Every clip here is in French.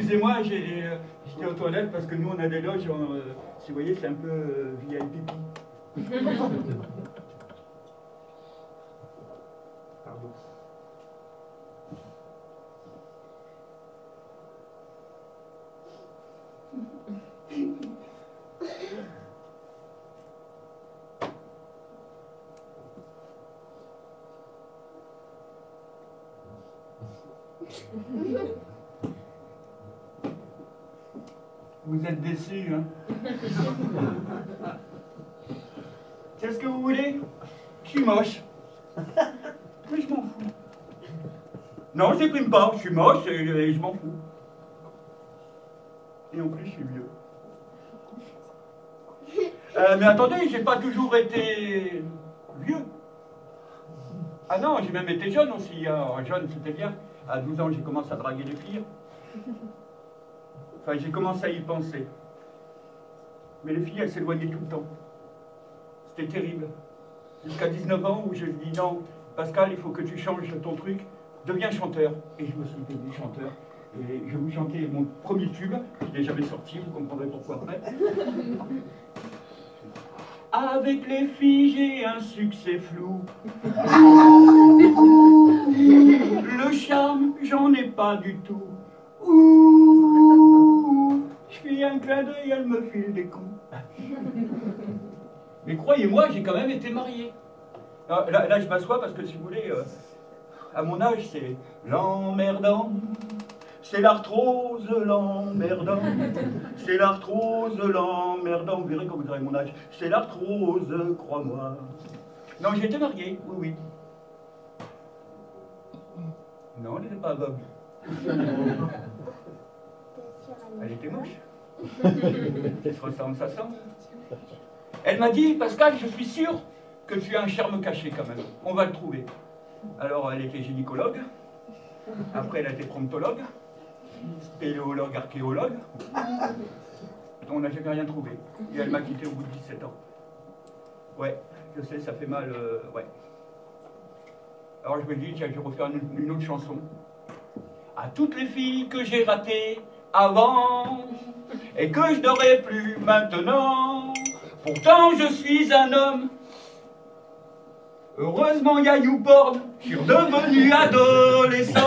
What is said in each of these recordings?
excusez-moi, j'étais aux toilettes parce que nous on a des loges, si vous voyez, c'est un peu VIP. Pardon. Vous êtes déçus, hein? Qu'est-ce que vous voulez? Je suis moche. Mais je m'en fous. Non, je déprime pas, je suis moche et je m'en fous. Et en plus, je suis vieux. Mais attendez, j'ai pas toujours été vieux. Ah non, j'ai même été jeune aussi. Alors, jeune, c'était bien. À 12 ans, j'ai commencé à draguer les filles. Enfin, j'ai commencé à y penser. Mais les filles, elles s'éloignaient tout le temps. C'était terrible. Jusqu'à 19 ans où je lui dis non, Pascal, il faut que tu changes ton truc, deviens chanteur. Et je me suis devenu chanteur. Et je vais vous chanter mon premier tube, qui n'est jamais sorti, vous comprendrez pourquoi après. Avec les filles, j'ai un succès flou. Le charme, j'en ai pas du tout. Ouh, je fais un clin d'œil, elle me file des coups. Mais croyez-moi, j'ai quand même été marié. Là, je m'assois parce que si vous voulez, à mon âge, c'est l'emmerdant. C'est l'arthrose, l'emmerdant. C'est l'arthrose, l'emmerdant. Vous verrez quand vous aurez mon âge. C'est l'arthrose, crois-moi. Non, j'ai été marié, oui, oui. Non, elle n'était pas aveugle. Elle était moche. Elle se ressemble, ça semble. Elle m'a dit, Pascal, je suis sûr que tu as un charme caché quand même. On va le trouver. Alors, elle était gynécologue. Après, elle a été promptologue. Spéléologue, archéologue. On n'a jamais rien trouvé. Et elle m'a quitté au bout de 17 ans. Ouais, je sais, ça fait mal, ouais. Alors je me dis, tiens, je vais refaire une autre chanson. À toutes les filles que j'ai ratées avant, et que je n'aurai plus maintenant, pourtant je suis un homme. Heureusement, il y a YouPorn, je suis redevenu adolescent.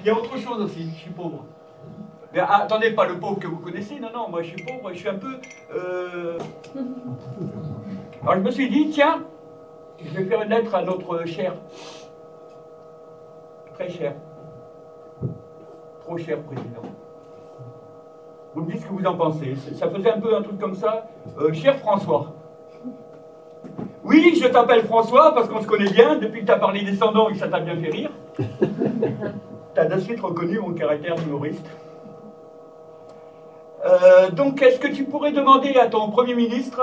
Il y a autre chose aussi, je suis pauvre. Mais attendez, pas le pauvre que vous connaissez, non, non, moi je suis pauvre, je suis un peu... Alors je me suis dit, tiens, je vais faire une lettre à notre cher, très cher, trop cher président. Vous me dites ce que vous en pensez. Ça faisait un peu un truc comme ça. Cher François. Oui, je t'appelle François parce qu'on se connaît bien, depuis que tu as parlé descendant et que ça t'a bien fait rire. Tu as de suite reconnu mon caractère d'humoriste. Donc, est-ce que tu pourrais demander à ton Premier ministre,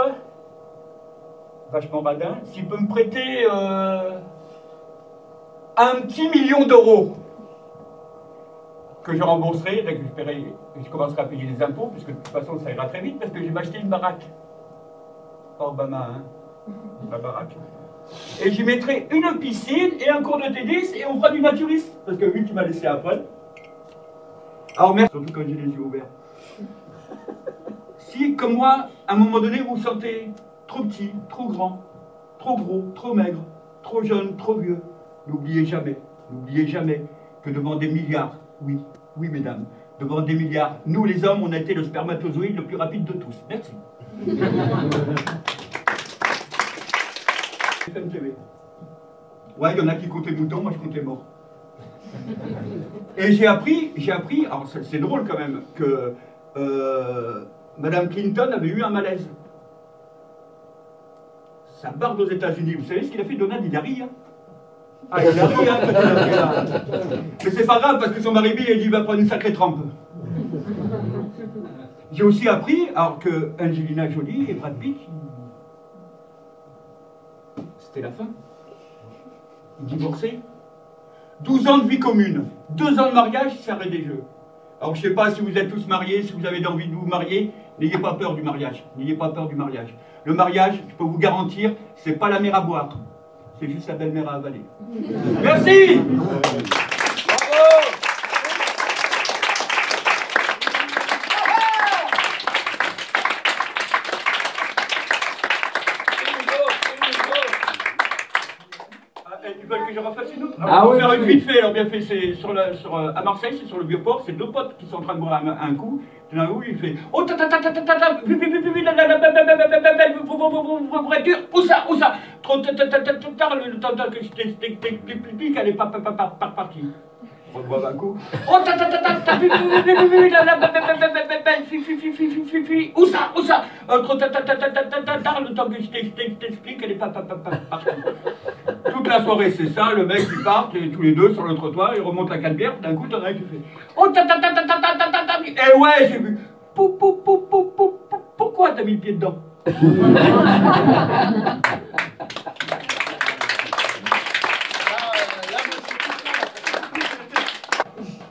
vachement radin, s'il peut me prêter un petit million d'euros que je rembourserai dès que je commencerai à payer les impôts, puisque de toute façon ça ira très vite, parce que je vais m'acheter une baraque. Pas Obama, hein, ma baraque. Et j'y mettrai une piscine et un cours de tennis et on fera du naturisme, parce que vu que tu m'as laissé après. Alors merci, surtout quand j'ai les yeux ouverts. Si, comme moi, à un moment donné, vous vous sentez trop petit, trop grand, trop gros, trop maigre, trop jeune, trop vieux, n'oubliez jamais que devant des milliards, oui, oui mesdames, devant des milliards, nous les hommes, on a été le spermatozoïde le plus rapide de tous. Merci. FMTV. Ouais, il y en a qui comptaient moutons, moi je comptais mort. Et j'ai appris, alors c'est drôle quand même, que Madame Clinton avait eu un malaise. Ça barde aux États-Unis. Vous savez ce qu'il a fait, Donald? Il a ri, hein? Ah, il a ri, hein, quand il a fait là. Mais c'est pas grave, parce que son mari, il dit, il va prendre une sacrée trempe. J'ai aussi appris, alors que Angelina Jolie et Brad Pitt, c'était la fin. Ils divorçaient. 12 ans de vie commune. 2 ans de mariage, ça arrête des jeux. Alors je ne sais pas si vous êtes tous mariés, si vous avez envie de vous marier, n'ayez pas peur du mariage. N'ayez pas peur du mariage. Le mariage, je peux vous garantir, c'est pas la mer à boire. C'est juste la belle-mère à avaler. Merci. Bravo. veulent que je refasse une autre? Ah On va ouais, faire une oui. vite fait, alors bien fait, c'est à Marseille, c'est sur le Vieux-Port, c'est deux potes qui sont en train de boire un coup. Tout d'un coup, il fait oh ta ta ta ta ta ta ta, voiture, où ça, trop tard, le temps que je t'explique, elle est pas partie. On boit un coup. Oh ta ta ta ta ta, où ça, trop tard, le temps que je t'explique, elle est pas partie. Toute la soirée, c'est ça, le mec, ils partent, et tous les deux sur le trottoir, ils remontent la canne bière, d'un coup, t'en as un qui fait oh ta ta ta ta ta ta ta ta ta, et ouais, j'ai vu. Pourquoi t'as mis le pied dedans?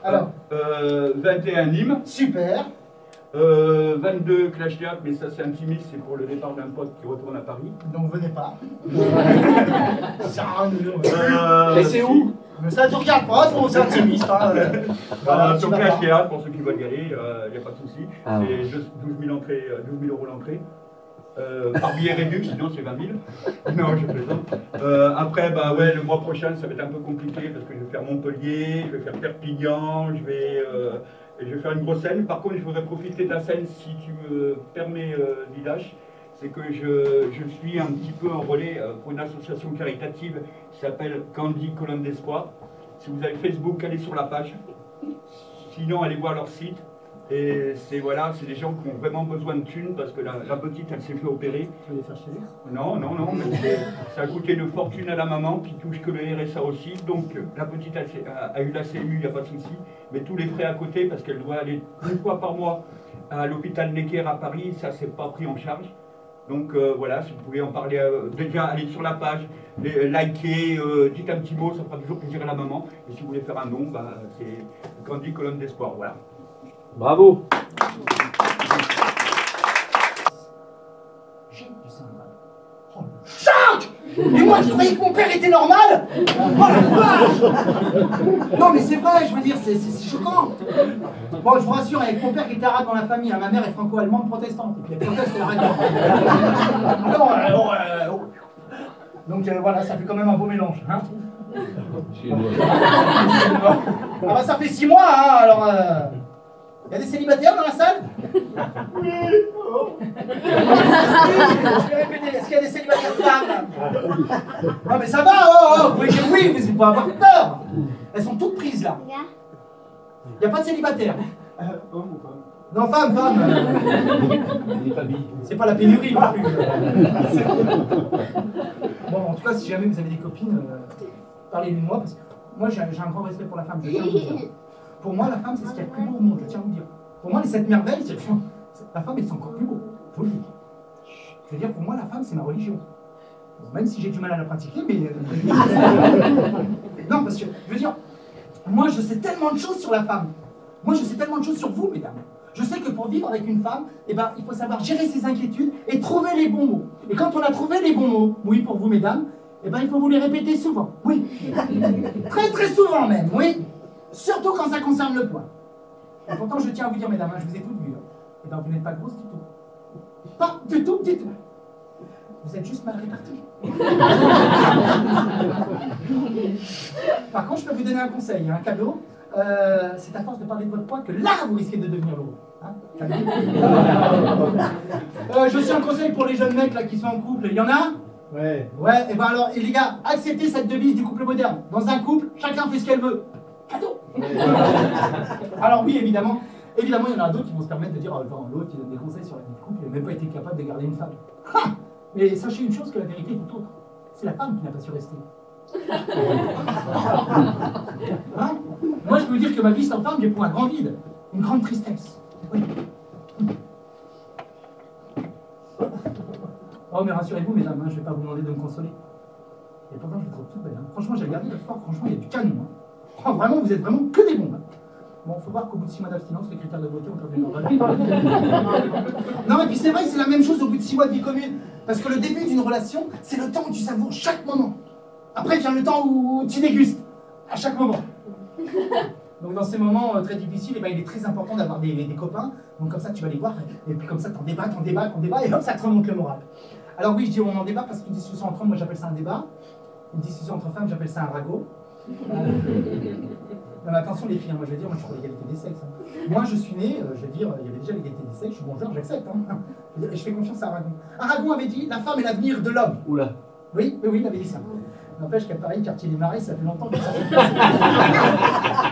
Alors, 21 Nîmes. super. 22 Clash Théâtre, mais ça c'est intimiste, c'est pour le départ d'un pote qui retourne à Paris. Donc venez pas. Ça sert à rien de nous. Et c'est où? Mais ça te regarde pas, c'est intimiste. Hein. Voilà, sur tu vas Clash pas. Théâtre, pour ceux qui veulent y aller, il n'y a pas de souci. Ah ouais. C'est 12 000 entrées, 12 000 € l'entrée. Par billet réduit, sinon c'est 20 000. Non, je plaisante. Après, bah ouais, le mois prochain, ça va être un peu compliqué parce que je vais faire Montpellier, je vais faire Perpignan, je vais faire une grosse scène. Par contre, je voudrais profiter de la scène, si tu me permets, Didache. C'est que je suis un petit peu en relais pour une association caritative qui s'appelle Candy Colonne d'Espoir. Si vous avez Facebook, allez sur la page. Sinon, allez voir leur site. Et c'est voilà, c'est des gens qui ont vraiment besoin de thunes parce que la petite, elle s'est fait opérer. Tu vas les faire chier. Non, mais ça a coûté une fortune à la maman qui touche que le RSA aussi. Donc la petite a eu la CMU, il n'y a pas de souci. Mais tous les frais à côté, parce qu'elle doit aller une fois par mois à l'hôpital Necker à Paris, ça c'est pas pris en charge. Donc voilà, si vous pouvez en parler, déjà allez sur la page, likez, dites un petit mot, ça fera toujours plaisir à la maman. Et si vous voulez faire un don, bah, c'est Candy Colonne d'Espoir, voilà. Bravo. J'ai du syndrome. Oh le sac! Et moi je croyais que mon père était normal! Oh la vache! Non mais c'est vrai, je veux dire, c'est choquant. Bon, je vous rassure, avec mon père qui était arabe dans la famille, hein, ma mère est franco-allemande protestante. Et puis elle proteste, elle arrête. Donc voilà, ça fait quand même un beau mélange. Hein. Ah bah ça fait 6 mois, hein, alors... Il y a des célibataires dans la salle? Oui. Je vais répéter, est-ce qu'il y a des célibataires femmes? Non mais ça va, vous pouvez dire oui, vous ne pouvez pas avoir peur. Elles sont toutes prises là. Il n'y a pas de célibataire. Homme ou femme? Non, femme. C'est pas la pénurie non plus. Bon, en tout cas, si jamais vous avez des copines, parlez-lui de moi, parce que moi j'ai un grand respect pour la femme, je tiens à vous dire. Pour moi, la femme, c'est ce qu'il y a de plus beau au monde, je tiens à vous dire. Pour moi, les 7 merveilles, la femme, c'est encore plus beau. Faut le dire. Je veux dire, pour moi, la femme, c'est ma religion. Bon, même si j'ai du mal à la pratiquer, mais... non, parce que, je veux dire, moi, je sais tellement de choses sur la femme. Moi, je sais tellement de choses sur vous, mesdames. Je sais que pour vivre avec une femme, eh ben, il faut savoir gérer ses inquiétudes et trouver les bons mots. Et quand on a trouvé les bons mots, oui, pour vous, mesdames, eh ben, il faut vous les répéter souvent. Oui. Très, très souvent même, oui. Surtout quand ça concerne le poids. Et pourtant, je tiens à vous dire, mesdames, je vous ai toutes vues. Et bien, vous n'êtes pas grosse du tout. Pas du tout, du tout. Vous êtes juste mal répartis. Par contre, je peux vous donner un conseil, un cadeau. C'est à force de parler de votre poids que là, vous risquez de devenir lourd. Hein, je suis un conseil pour les jeunes mecs là, qui sont en couple. Il y en a? Ouais. Ouais, et ben alors, et les gars, acceptez cette devise du couple moderne. Dans un couple, chacun fait ce qu'elle veut. Cadeau. Alors oui, évidemment, il y en a d'autres qui vont se permettre de dire l'autre qui donne des conseils sur la vie de couple, il n'a même pas été capable de garder une femme. Ha! Mais sachez une chose, que la vérité est tout autre. C'est la femme qui n'a pas su rester. Hein? Moi, je peux vous dire que ma vie sans femme, j'ai pour un grand vide, une grande tristesse. Oui. Oh, mais rassurez-vous, mesdames, hein, je ne vais pas vous demander de me consoler. Et pourtant, je vous trouve toute belle. Hein. Franchement, j'ai regardé le soir, franchement, il y a du canon. Hein. Oh, vraiment, vous êtes vraiment que des bombes. Hein. Bon, il faut voir qu'au bout de 6 mois d'abstinence, les critères de beauté ont perdu leur valeur. Non, mais puis c'est vrai que c'est la même chose au bout de 6 mois de vie commune. Parce que le début d'une relation, c'est le temps où tu savoures chaque moment. Après vient le temps où tu dégustes, à chaque moment. Donc dans ces moments très difficiles, eh ben, il est très important d'avoir des copains. Donc comme ça, tu vas les voir, et puis comme ça, t'en débats, et hop, ça te remonte le moral. Alors oui, je dis on en débat parce qu'une discussion entre hommes, moi j'appelle ça un débat. Une discussion entre femmes, j'appelle ça un ragot. Non mais attention les filles, hein, moi je vais dire, moi je suis pour l'égalité des sexes. Hein. Moi je suis né, je veux dire, il y avait déjà l'égalité des sexes, je suis bon genre, j'accepte. Hein. Je fais confiance à Aragon. Aragon avait dit, la femme est l'avenir de l'homme. Oula. Oui, il avait dit ça. N'empêche qu'à Paris, quartier des Marais, ça fait longtemps que ça fait.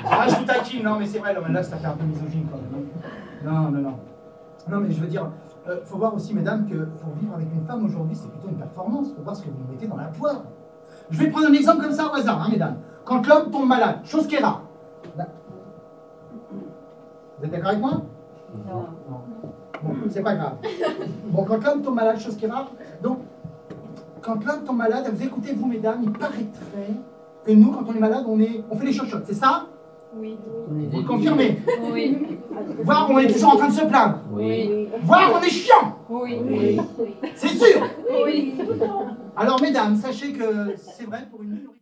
Ah, je vous taquine, non mais c'est vrai, là ça fait un peu misogyne quand même. Non. Non mais je veux dire, faut voir aussi mesdames que pour vivre avec une femme aujourd'hui, c'est plutôt une performance. Faut voir ce que vous mettez dans la poire. Je vais prendre un exemple comme ça au hasard, hein, mesdames. Quand l'homme tombe malade, chose qui est rare. Vous êtes d'accord avec moi? Non. Bon, c'est pas grave. Bon, quand l'homme tombe malade, chose qui est rare. Donc, quand l'homme tombe malade, vous écoutez, vous, mesdames, il paraîtrait que nous, quand on est malade, on fait les chochottes, c'est ça? Oui. Vous le confirmez? Oui. Voir, on est toujours en train de se plaindre. Oui. Voir, on est chiant. Oui. C'est sûr. Oui. Alors, mesdames, sachez que c'est vrai pour une minorité.